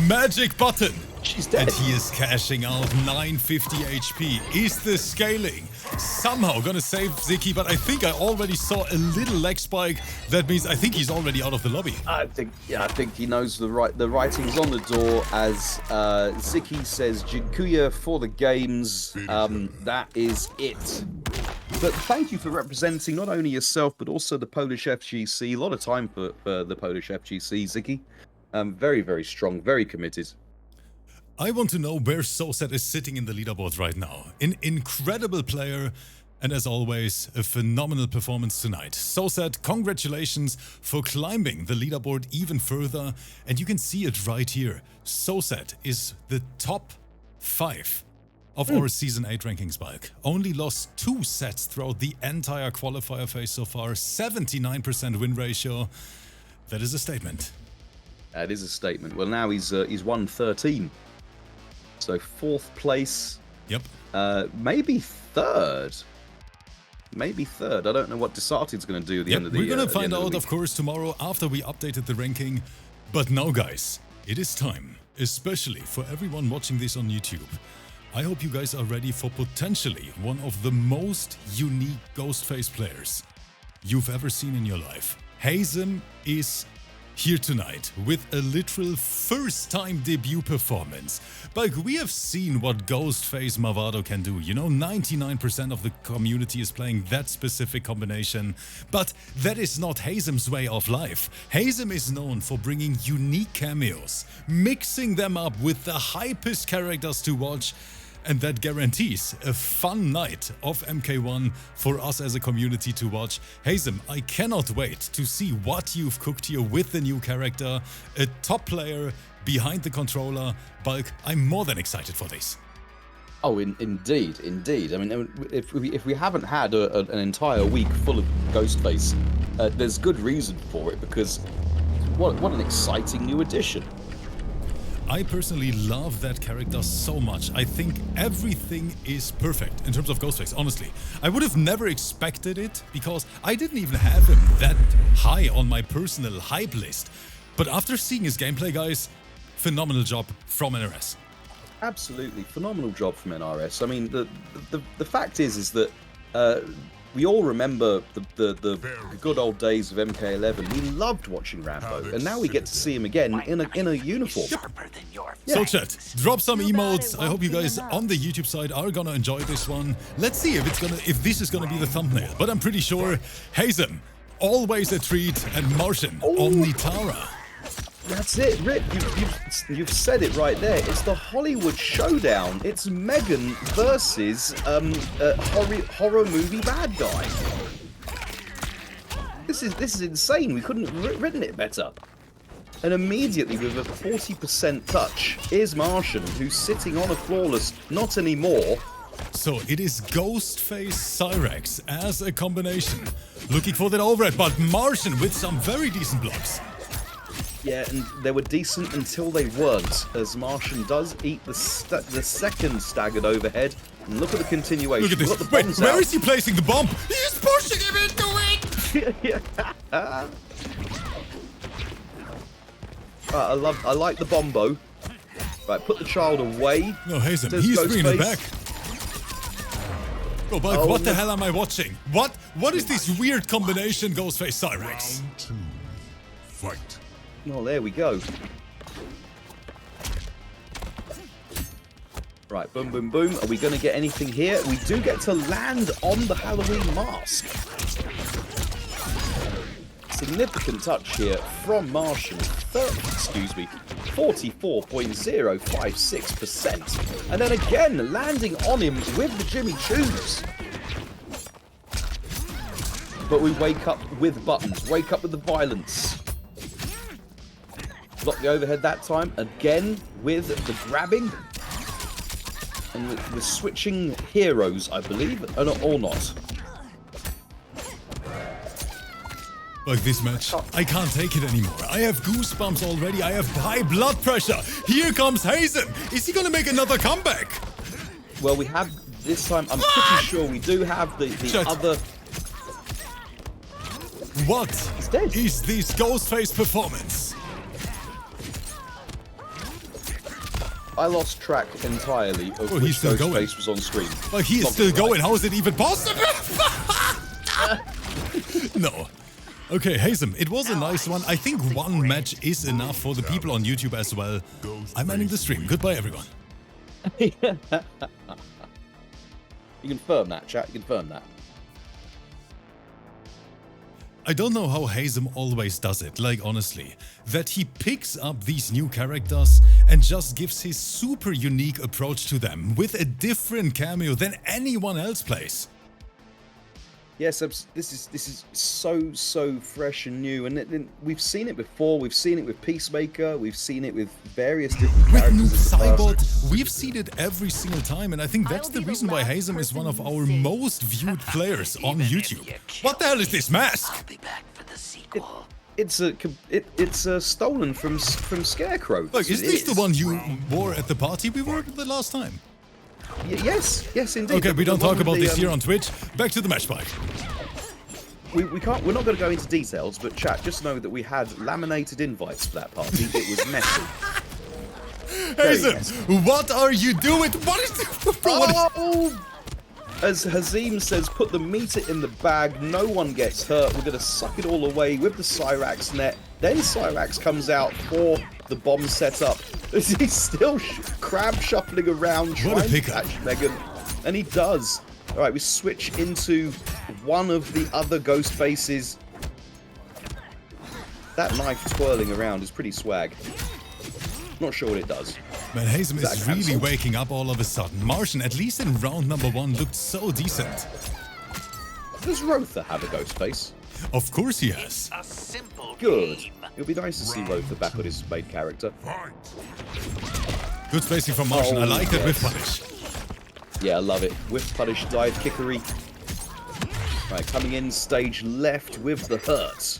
Magic button.
She's dead.
And he is cashing out 950 HP. Is the scaling somehow gonna save ZIKI? But I think I already saw a little leg spike. That means I think he's already out of the lobby.
I think he knows the writing's on the door. As ZIKI says, Jinkuya for the games. That is it. But thank you for representing not only yourself but also the Polish FGC. A lot of time for the Polish FGC, ZIKI. Very, very strong, very committed.
I want to know where SOSED is sitting in the leaderboard right now. An incredible player, and as always, a phenomenal performance tonight. SOSED, congratulations for climbing the leaderboard even further, and you can see it right here. SOSED is the top 5 of our Season 8 rankings, Bulk. Only lost 2 sets throughout the entire qualifier phase so far, 79% win ratio. That is a statement.
That is a statement. Well, now he's won 13. So 4th place.
Yep.
Maybe 3rd. Maybe 3rd. I don't know what Desarted's going to do at the end of the
We're going to
at the
find
end of the
out,
week.
of course, tomorrow after we updated the ranking. But now, guys, it is time, especially for everyone watching this on YouTube. I hope you guys are ready for potentially one of the most unique GhostFace players you've ever seen in your life. HAZIM is here tonight with a literal first-time debut performance. But we have seen what GhostFace Mavado can do. You know, 99% of the community is playing that specific combination. But that is not HAZIM's way of life. HAZIM is known for bringing unique cameos, mixing them up with the hypest characters to watch, and that guarantees a fun night of MK1 for us as a community to watch. HAZIM, I cannot wait to see what you've cooked here with the new character, a top player behind the controller. Bulk, I'm more than excited for this.
Oh, indeed. I mean, if we haven't had an entire week full of GhostFace, there's good reason for it, because what an exciting new addition.
I personally love that character so much. I think everything is perfect in terms of GhostFace, honestly. I would have never expected it because I didn't even have him that high on my personal hype list. But after seeing his gameplay, guys, phenomenal job from NRS.
Absolutely phenomenal job from NRS. I mean, the fact is that we all remember the good old days of MK11. We loved watching Rambo, and now we get to see him again in a uniform.
So chat, drop some emotes. I hope you guys on the YouTube side are gonna enjoy this one. Let's see if this is gonna be the thumbnail. But I'm pretty sure HAZIM, always a treat, and Martian on NITARA.
That's it, Rick. You've said it right there. It's the Hollywood showdown. It's Megan versus horror movie bad guy. This is insane. We couldn't have written it better. And immediately with a 40% touch is Martian, who's sitting on a flawless not anymore.
So it is GhostFace Cyrax as a combination. Looking for that overhead, but Martian with some very decent blocks.
Yeah, and they were decent until they weren't, as Martian does eat the second staggered overhead. And look at the continuation.
Look at this.
The
Wait, where is he placing the bomb? He's pushing him into it!
I like the bombo. Right, put the child away.
No, HAZIM, he's bringing it back. Oh, but what the hell am I watching? What is this weird combination GhostFace Cyrax?
Round 2. Fight.
Oh, there we go. Right, boom, boom, boom. Are we going to get anything here? We do get to land on the Halloween mask. Significant touch here from Martian. 44.056%. And then again, landing on him with the Jimmy Choos. But we wake up with buttons. Wake up with the violence. Block the overhead that time, again with the grabbing. And we're switching heroes, I believe, or not.
Like this match, I can't take it anymore. I have goosebumps already, I have high blood pressure. Here comes HAZIM. Is he gonna make another comeback?
Well, we have, this time, I'm pretty sure we do have the other...
What is this GhostFace performance?
I lost track entirely of which GhostFace was on screen.
Like, he is still going. How is it even possible? No. Okay, HAZIM, it was a nice one. I think one match is enough for the people on YouTube as well. I'm ending the stream. Goodbye, everyone.
You confirm that, chat. You confirm that.
I don't know how HAZIM always does it, like honestly, that he picks up these new characters and just gives his super unique approach to them with a different cameo than anyone else plays.
Yes, this is so fresh and new, and we've seen it before. We've seen it with Peacemaker. We've seen it with various different characters.
With Cybot, we've seen it every single time, and I think that's the reason why HAZIM is one of our most viewed players on YouTube. What the hell is this mask?
I'll be back for the sequel.
It's stolen from Scarecrow.
Look, is this the one you wore at the party we were at the last time?
Yes, indeed.
Okay, we don't talk about this here on Twitch. Back to the match bike.
We can't. We're not going to go into details, but chat, just know that we had laminated invites for that party. It was messy.
HAZIM, what are you doing? What is this?
As HAZIM says, put the meter in the bag. No one gets hurt. We're going to suck it all away with the Cyrax net. Then Cyrax comes out for the bomb setup. He's still crab shuffling around trying to catch Megan. And he does. Alright, we switch into one of the other ghost faces. That knife twirling around is pretty swag. Not sure what it does.
Man, HAZIM is really waking up all of a sudden. Martian, at least in round number 1, looked so decent.
Does Rotha have a ghost face?
Of course he has.
A simple
Good.
game.
It'll be nice to see Rotha back on his main character.
Good spacing from Martian. I like that whiff punish.
Yeah, I love it. Whiff punish, dive kickery. Right, coming in stage left with the hurts.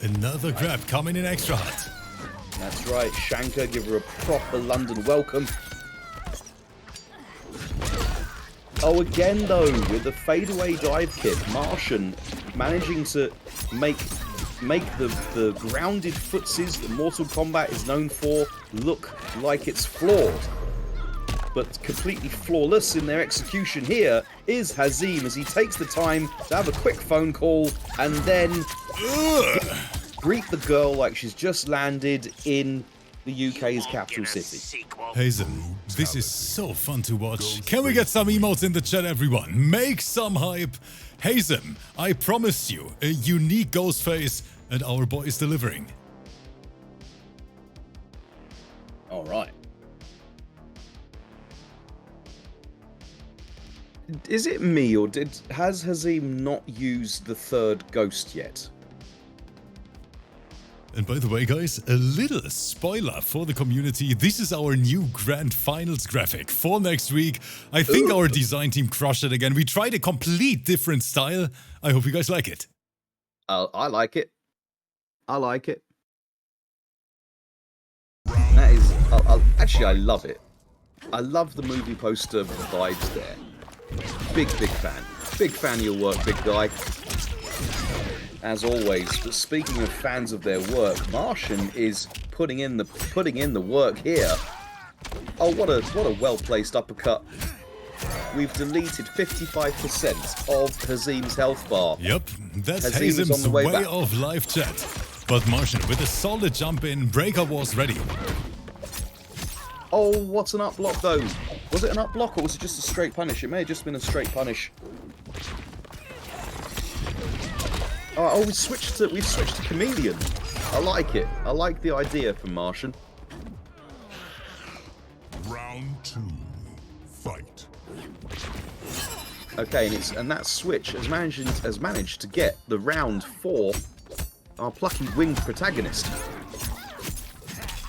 Another grab coming in extra hot.
That's right, Shankar, give her a proper London welcome. Oh, again though, with the fadeaway dive kick, Martian managing to make the grounded footsies that Mortal Kombat is known for look like it's flawed. but completely flawless in their execution here is HAZIM as he takes the time to have a quick phone call and then greet the girl like she's just landed in the UK's capital city.
HAZIM, this is so fun to watch. Can we get some emotes in the chat, everyone? Make some hype. HAZIM, I promise you a unique GhostFace, and our boy is delivering.
All right. Is it me, or has HAZIM not used the third ghost yet?
And by the way, guys, a little spoiler for the community. This is our new Grand Finals graphic for next week. I think our design team crushed it again. We tried a complete different style. I hope you guys like it.
I like it. I like it. That is... actually, I love it. I love the movie poster vibes there. Big fan. Big fan of your work, big guy. As always, but speaking of fans of their work, Martian is putting in the work here. Oh, what a well-placed uppercut. We've deleted 55% of HAZIM's health bar.
Yep, that's
HAZIM is on
HAZIM's
the way
way
back.
of live chat. But Martian with a solid jump in, Breaker was ready.
Oh, what's an up block though? Was it an up block or was it just a straight punish? It may have just been a straight punish. Oh, we've switched to Chameleon. I like it. I like the idea from Martian.
Round 2. Fight.
Okay, and that switch has managed to get the round for our plucky winged protagonist.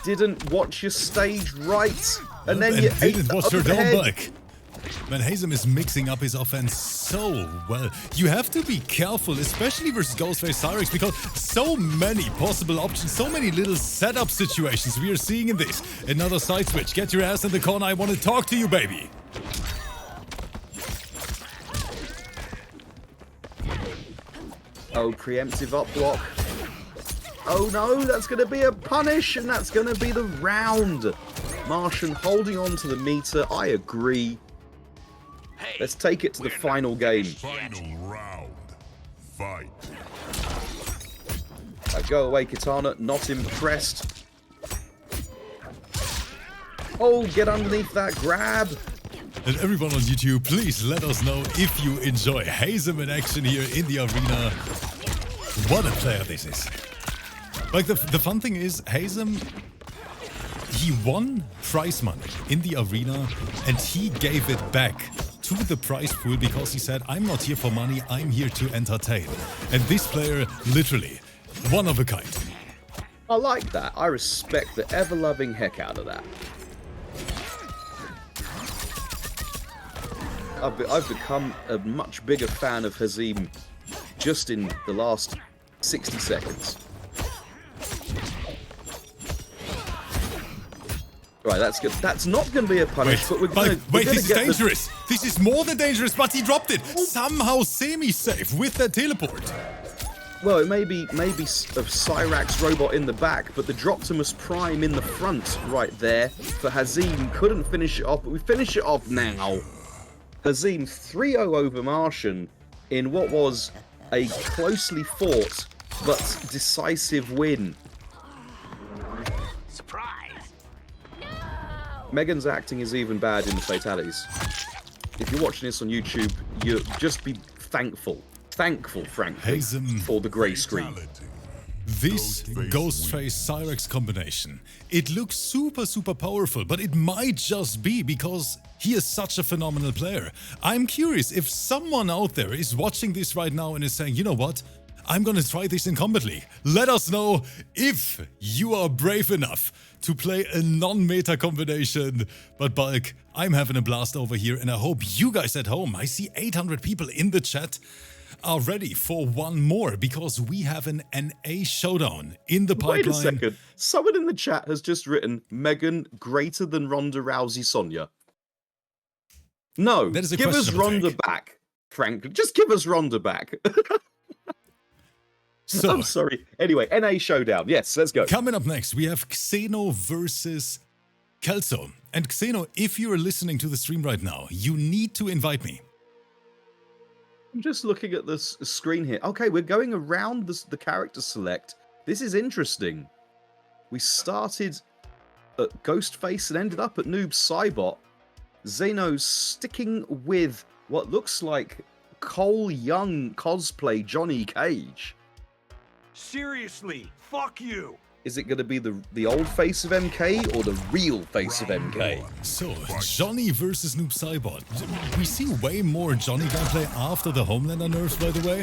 Didn't watch your stage right, and then you ate
didn't
the
watch your
upper
down
head.
back. Man, HAZIM is mixing up his offense so well. You have to be careful, especially versus GhostFace Cyrex, because so many possible options, so many little setup situations we are seeing in this. Another side switch. Get your ass in the corner. I want to talk to you, baby.
Oh, preemptive up block. Oh no, that's going to be a punish, and that's going to be the round. Martian holding on to the meter. I agree. Let's take it to the final game.
Final round. Fight.
Go away, Kitana. Not impressed. Oh, get underneath that grab.
And everyone on YouTube, please let us know if you enjoy HAZIM in action here in the arena. What a player this is. Like, the fun thing is, HAZIM, he won prize money in the arena, and he gave it back to the prize pool because he said, I'm not here for money, I'm here to entertain. And this player, literally, one of a kind.
I like that. I respect the ever-loving heck out of that. I've become a much bigger fan of HAZIM just in the last 60 seconds. Right, that's good. That's not going to be a punish, but we're going to
Wait, this is dangerous. This is more than dangerous, but he dropped it. Somehow semi-safe with that teleport.
Well, it may be a Cyrax robot in the back, but the Droptimus Prime in the front right there for HAZIM couldn't finish it off, but we finish it off now. HAZIM 3-0 over Martian in what was a closely fought but decisive win.
Surprise!
Megan's acting is even bad in the fatalities. If you're watching this on YouTube, you'll just be thankful, frankly,
HAZIM
for the grey screen.
Fatality.
This GhostFace Cyrex combination, it looks super powerful, but it might just be because he is such a phenomenal player. I'm curious if someone out there is watching this right now and is saying, you know what, I'm gonna try this in Combat League. Let us know if you are brave enough to play a non-meta combination. But Bulk, I'm having a blast over here, and I hope you guys at home, I see 800 people in the chat, are ready for one more, because we have an NA showdown in the pipeline.
Wait a second. Someone in the chat has just written Megan greater than Ronda Rousey Sonya. No,
That is a
give us
questionable
Ronda
take.
back, Frank. Just give us Ronda back.
So,
I'm sorry. Anyway, NA showdown. Yes, let's go.
coming up next, we have XENO versus Kelso, and XENO, if you are listening to the stream right now, you need to invite me.
I'm just looking at the screen here. Okay, we're going around the character select. This is interesting. We started at GhostFace and ended up at Noob Cybot. Xeno's sticking with what looks like Cole Young cosplay Johnny Cage.
Seriously, fuck you.
Is it going to be the old face of MK or the real face of MK?
So, Johnny versus Noob Cybot. We see way more Johnny gameplay after the Homelander nerfs, by the way.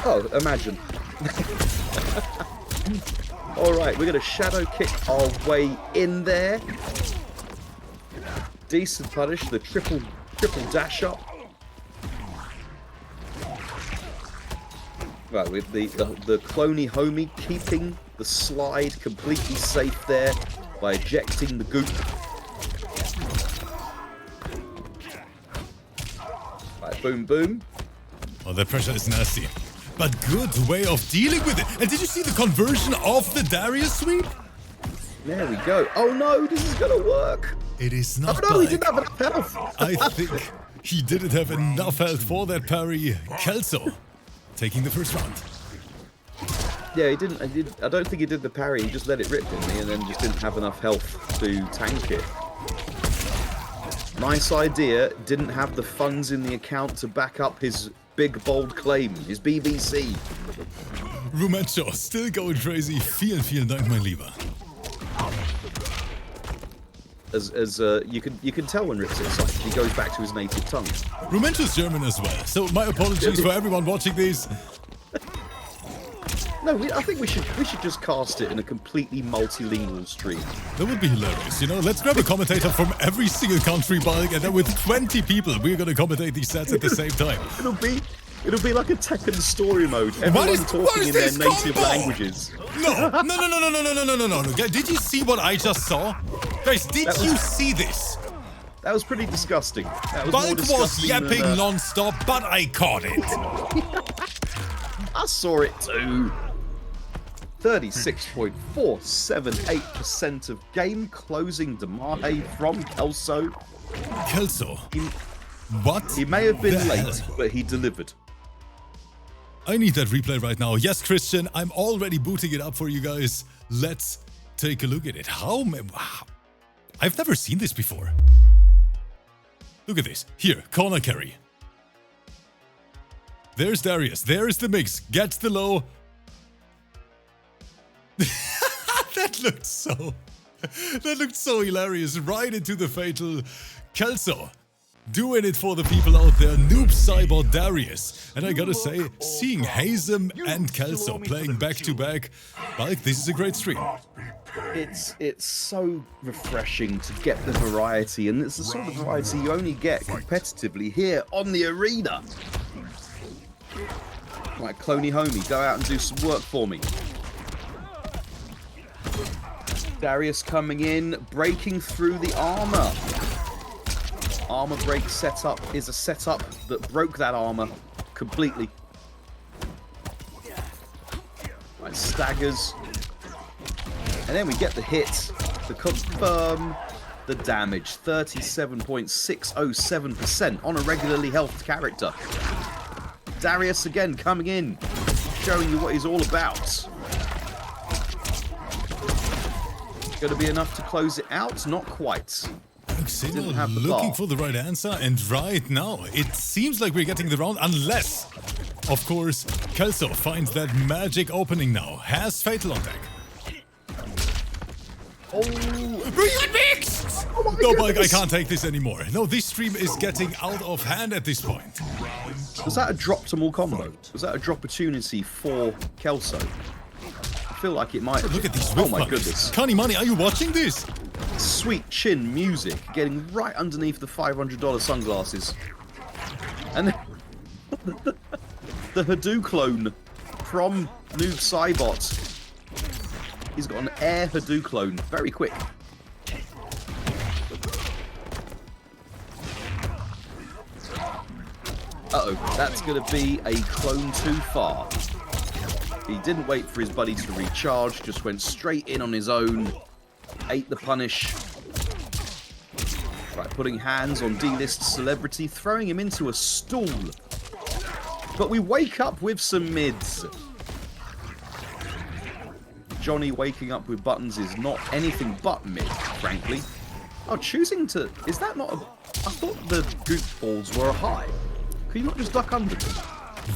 Oh, imagine. Alright, we're going to shadow kick our way in there. Decent punish, the triple dash up. Right, with the cloney homie keeping the slide completely safe there by ejecting the goop. Right, boom, boom.
Oh, the pressure is nasty. But good way of dealing with it. And did you see the conversion of the Darius sweep?
There we go. Oh no, this is gonna work.
It is not.
Oh no, he didn't have enough health.
I think he didn't have enough health for that parry. Kelso taking the first round.
Yeah, he didn't. I don't think he did the parry. He just let it rip, didn't he? And then just didn't have enough health to tank it. Nice idea. Didn't have the funds in the account to back up his big bold claim, his BBC.
Rumencho still going crazy. Vielen Dank, mein Lieber.
As you can tell when Rick's excited, he goes back to his native tongue.
Rumencho's German as well, so my apologies for everyone watching these.
No, I think we should just cast it in a completely multilingual stream.
That would be hilarious, you know? Let's grab a commentator from every single country, Balk, and then with 20 people, we're gonna commentate these sets at the same time.
It'll be like a Tekken story mode. Everyone talking in their native languages.
No. Did you see what I just saw? Guys, did you see this?
That was pretty disgusting. That was
Balk was yapping non-stop, but I caught it.
I saw it too. 36.478% of game closing damage from Kelso.
Kelso? What?
He may have been late, but he delivered.
I need that replay right now. Yes, Christian, I'm already booting it up for you guys. Let's take a look at it. Wow. I've never seen this before. Look at this. Here, corner carry. There's Darius. There's the mix. Gets the low. That looked so hilarious. Right into the fatal. Kelso doing it for the people out there. Noob Cybot Darius. And I gotta say, seeing HAZIM and Kelso playing back to back, Balk, this is a great stream.
It's so refreshing to get the variety, and it's the sort of variety you only get competitively here on the arena. Right, cloney homie, go out and do some work for me. Darius coming in, breaking through the armor. Armor break setup is a setup that broke that armor completely. Right, staggers. And then we get the hit to confirm the damage. 37.607% on a regularly healthed character. Darius again coming in, showing you what he's all about. Going to be enough to close it out? Not quite.
XENO looking for the right answer, and right now it seems like we're getting the round, unless, of course, Kelso finds that magic opening now. Has Fatal on deck.
Oh,
Brilliant mix! No, Balk, I can't take this anymore. No, this stream is getting out of hand at this point.
Was that a drop-to-all combo? Was that a drop opportunity for Kelso? I feel like it might have.
Look at these
Oh
whiff
my
punishes.
goodness.
Connie Money, are you watching this?
Sweet chin music getting right underneath the $500 sunglasses. And then the Hadou clone from Noob Cybot. He's got an air Hadou clone. Very quick. Uh-oh, that's going to be a clone too far. He didn't wait for his buddy to recharge, just went straight in on his own. ate the punish. Right, putting hands on D-list celebrity, throwing him into a stool. But we wake up with some mids. Johnny waking up with buttons is not anything but mid, frankly. Oh, choosing to... Is that not a... I thought the goop balls were a high. Could you not just duck under them?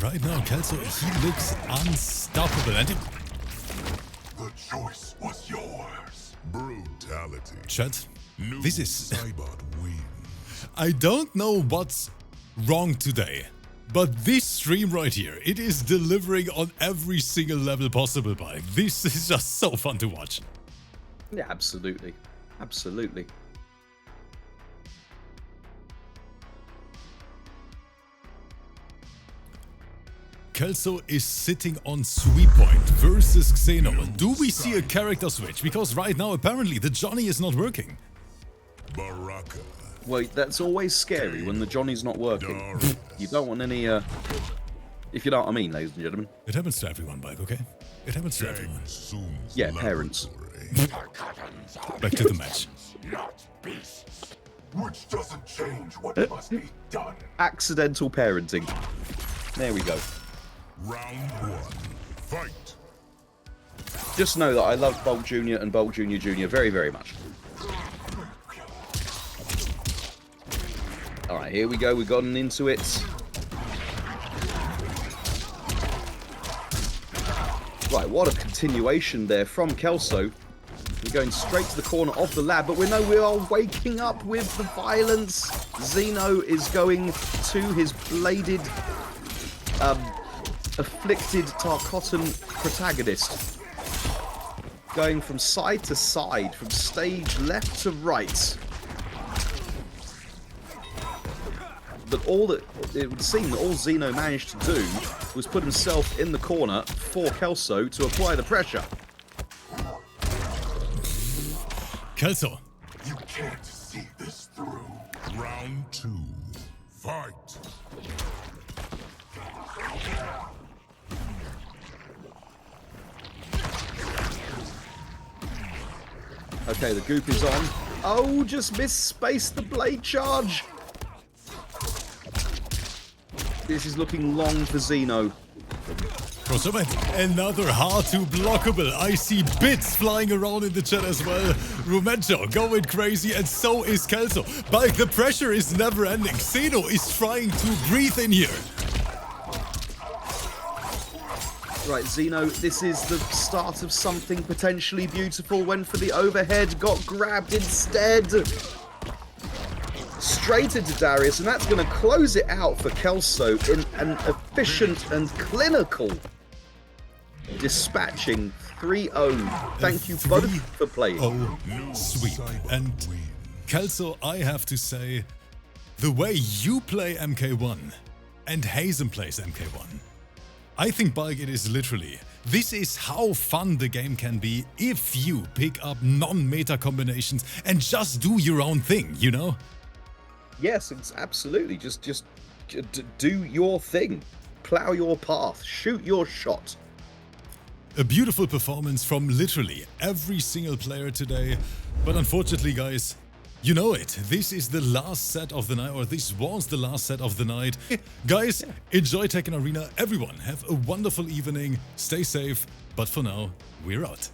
Right now, KELSO, he looks unstoppable. And
The choice was yours. Brutality.
chat,
Noob
this is...
Cybot wins.
I don't know what's wrong today, but this stream right here, it is delivering on every single level possible, Mike. This is just so fun to watch.
Yeah, absolutely. Absolutely.
KELSO is sitting on sweep point versus XENO. Do we see a character switch? Because right now, apparently, the Johnny is not working.
Baraka.
Wait, that's always scary when the Johnny's not working. You don't want any, if you know what I mean, ladies and gentlemen.
It happens to everyone, Mike, okay? It happens to everyone.
Yeah, parents.
Back to the match.
Not beasts. Which doesn't change what must be done.
Accidental parenting. There we go.
Round 1. Fight.
Just know that I love Bolt Jr. and Bolt Jr. Jr. very, very much. Alright, here we go. We've gotten into it. Right, what a continuation there from KELSO. We're going straight to the corner of the lab, but we know we are waking up with the violence. XENO is going to his bladed, afflicted Tarkotan protagonist. Going from side to side, from stage left to right. But all that it would seem that all XENO managed to do was put himself in the corner for KELSO to apply the pressure.
KELSO.
You can't see this through. Round 2. Fight.
Okay, the goop is on. Oh, just misspaced the blade charge. This is looking long for XENO.
Crossover, another hard to blockable. I see bits flying around in the chat as well. Rumento going crazy, and so is KELSO. But the pressure is never ending. XENO is trying to breathe in here.
Right, XENO, this is the start of something potentially beautiful. Went for the overhead, got grabbed instead. Straight into Darius, and that's going to close it out for KELSO in an efficient and clinical dispatching 3-0. Thank you both for playing.
Oh, sweep. And KELSO, I have to say, the way you play MK1 and HAZIM plays MK1, I think, Balg, it is literally, this is how fun the game can be if you pick up non-meta combinations and just do your own thing, you know?
Yes, it's absolutely. Just do your thing. Plow your path. Shoot your shot.
A beautiful performance from literally every single player today. But unfortunately, guys, you know it. This is the last set of the night, or this was the last set of the night. Guys, enjoy Tekken Arena. Everyone, have a wonderful evening. Stay safe. But for now, we're out.